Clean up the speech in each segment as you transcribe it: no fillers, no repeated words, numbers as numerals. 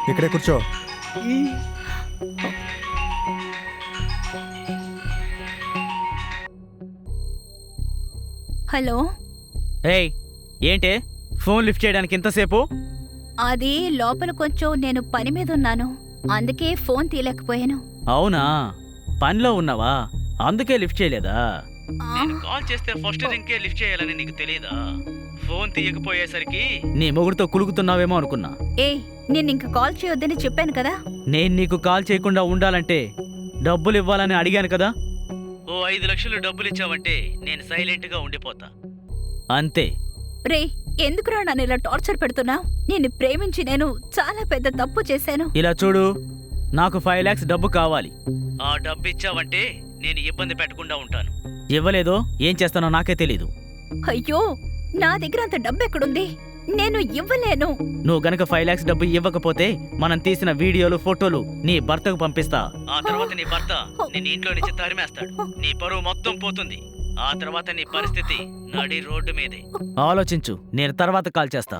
ఇక్కడే కూర్చో. హలో. ఏయ్, ఏంటే ఫోన్ లిఫ్ట్ చేయడానికి ఇంతసేపు? అది లోపల కొంచెం నేను పని మీద ఉన్నాను, అందుకే ఫోన్ తీయలేకపోయాను. అవునా, పనిలో ఉన్నావా? అందుకే లిఫ్ట్ చేయలేదా? ఆ, నేను కాల్ చేస్తే ఫస్ట్ రింగ్కే లిఫ్ట్ చేయాలని నీకు తెలియదా? ఫోన్ తీయకపోయేసరికి నీ మొగుడుతో కులుకుతున్నావేమో అనుకున్నా. ఏయ్, నేను ఇంక కాల్ చేయొద్దని చెప్పాను కదా. నేను నీకు కాల్ చేయకుండా ఉండాలంటే డబ్బులు ఇవ్వాలని అడిగాను కదా. ఓ 5 లక్షలు డబ్బులు ఇచ్చావంటే నేను సైలెంట్గా ఉండిపోతా, అంతే. రే, ఎందుకురా నన్ను ఇలా టార్చర్ పెడుతున్నావు? నిన్ను ప్రేమించి నేను చాలా పెద్ద తప్పు చేశాను. ఇలా చూడు, నాకు 5 lakhs డబ్బు కావాలి. ఆ డబ్బు ఇచ్చావంటే నేను ఇబ్బంది పెట్టకుండా ఉంటాను. ఇవ్వలేదో ఏం చేస్తానో నాకే తెలీదు. అయ్యో, నా దగ్గర అంత డబ్బు ఎక్కడుంది? నేను ఇవ్వలేను. నువ్వు గనక 5 lakhs డబ్బు ఇవ్వకపోతే మనం తీసిన వీడియోలు ఫోటోలు నీ భర్తకు పంపిస్తా. ఆ తర్వాత నీ భర్త నిన్ను ఇంట్లో నుంచి తరిమేస్తాడు. నీ పరువు మొత్తం పోతుంది. ఆ తర్వాత నీ పరిస్థితి నడి రోడ్డు మీదే. ఆలోచించు, నేను తర్వాత కాల్ చేస్తా.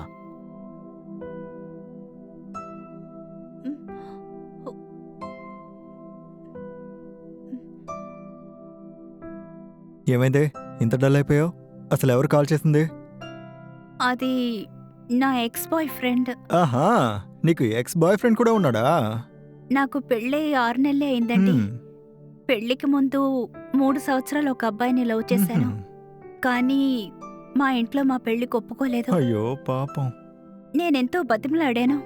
ఏమైంది ఇంత డల్ అయిపోయావు? అసలు ఎవరు కాల్ చేసింది? అది నా ఎక్స్ బాయ్ ఫ్రెండ్. ఆహా, నీకు ఎక్స్ బాయ్ ఫ్రెండ్ కూడా ఉన్నాడా? నాకు పెళ్ళై 6 నెలలే అయిందండి. హ్మ్. పెళ్లికి ముందు 3 సంవత్సరాలు ఒక అబ్బాయిని లవ్ చేశాను. కానీ మా ఇంట్లో మా పెళ్లికి ఒప్పుకోలేదు. అయ్యో పాపం. నేనెంతో బతిమలాడాను.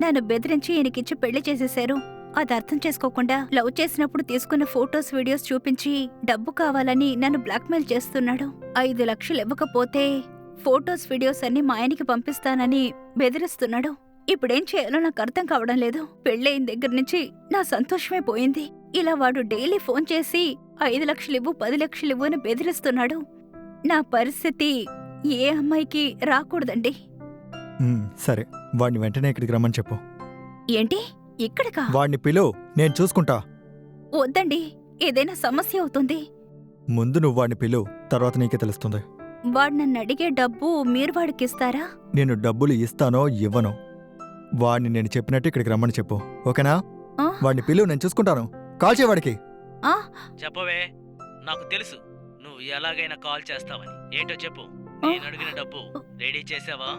నన్ను బెదిరించి ఈయనకిచ్చి పెళ్లి చేసేశారు. అది అర్థం చేసుకోకుండా లవ్ చేసినప్పుడు తీసుకున్న ఫోటోస్ వీడియోస్ చూపించి డబ్బు కావాలని నన్ను బ్లాక్మెయిల్ చేస్తున్నాడు. 5 లక్షలు ఇవ్వకపోతే ఫోటోస్ వీడియోస్ అన్ని మా ఆయనకి పంపిస్తానని బెదిరిస్తున్నాడు. ఇప్పుడేం చేయాలో నాకు అర్థం కావడం లేదు. పెళ్ళయిన దగ్గర నుంచి నా సంతోషమే పోయింది. ఇలా వాడు డైలీ ఫోన్ చేసి 5 లక్షలు ఇవ్వు, 10 లక్షలు ఇవ్వు అని బెదిరిస్తున్నాడు. నా పరిస్థితి ఏ అమ్మాయికి రాకూడదండి. సరే, వాడిని వెంటనే ఇక్కడికి రమ్మని చెప్పు. ఏంటి, ఇక్కడికా? వాడిని పిలువు, నేను చూసుకుంటా. వద్దండి, ఏదైనా సమస్య అవుతుంది. ముందు నువ్వు వాడిని పిలువు, తర్వాత నీకే తెలుస్తుంది. వాడు నన్ను అడిగే డబ్బు మీరు వాడికిస్తారా? నేను డబ్బులు ఇస్తానో ఇవ్వనో వాడిని నేను చెప్పినట్టు ఇక్కడికి రమ్మని చెప్పు, ఓకేనా? ఆ? వాడిని పిలువు, నేను చూసుకుంటాను. కాల్ చేయవాడికి. ఆ, చెప్పవే, నాకు తెలుసు నువ్వు ఎలాగైనా కాల్ చేస్తావని. ఏంటో చెప్పు. నేను అడిగిన డబ్బు రెడీ చేసావా?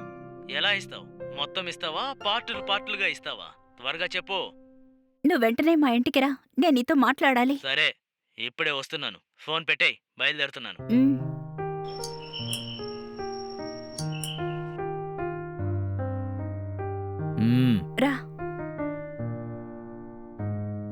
ఎలా ఇస్తావు? మొత్తం ఇస్తావా, పార్టులు పార్టులుగా ఇస్తావా? త్వరగా చెప్పు. నువ్వు వెంటనే మా ఇంటికి రా, నేను నీతో మాట్లాడాలి. సరే, ఇప్పుడే వస్తున్నాను. ఫోన్ పెట్టేయ్, బయలుదేరుతున్నాను. ఉమ్.